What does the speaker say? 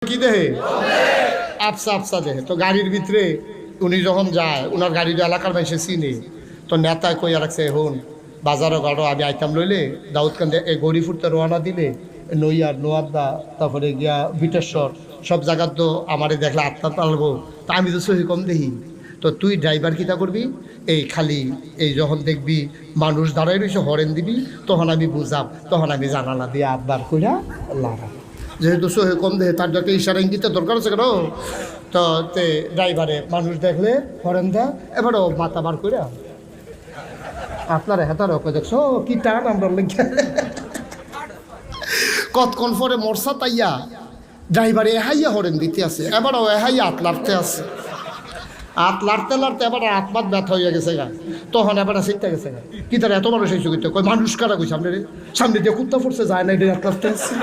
কি দেহে আফসা আফসা দেহে। তো গাড়ির ভিতরে উনি যখন যায় ওনার গাড়ির এলাকার মানুষে চিনে, তো নেতায় কইয়া রাখছে হন বাজারও গাড়ো আমি আইতাম লইলে দাউদকান্দে এই গড়ি ফুটতে রওনা দিলে নইয়ার নোয়াদা তারপরে গিয়া বিটেশ্বর সব জায়গার তো আমারে দেখলে আত্মা পালবো, তা আমি তো সহি কম দেখি। তো তুই ড্রাইভার কিতা করবি, এই খালি এই যখন দেখবি মানুষ দাঁড়াই রয়েছে হরেন দিবি, তখন আমি বুঝাম, তখন আমি জানালা দিয়ে আববার কইরা লাগাম। যেহেতু সহে কম দেহে তার একটা ইশারা ইঙ্গিতের দরকার আছে কেন। তো তে ড্রাইভারে মানুষ দেখলে হরেন দেয়, এবারও মাথা বার করে আপনার হেতার ওকে দেখছো কি টান আমরা লেগে কতক্ষণ পরে মরসা তাইয়া ড্রাইভারে এহাইয়া হরেন দিতে আছে, এবারও এহাইয়া হাত লাড়তে আছে, হাত লাড়তে লাড়তে এবার হাত ব্যথা হইয়া গেছে গা। তখন এবার শিখতে গেছে গা কি তার এত মানুষ এই চুকিতে কই মানুষ কারা কই সামনে রে, সামনে দিয়ে কুত্তা ফুটছে যায় না এটা হাত লাড়তে আছে।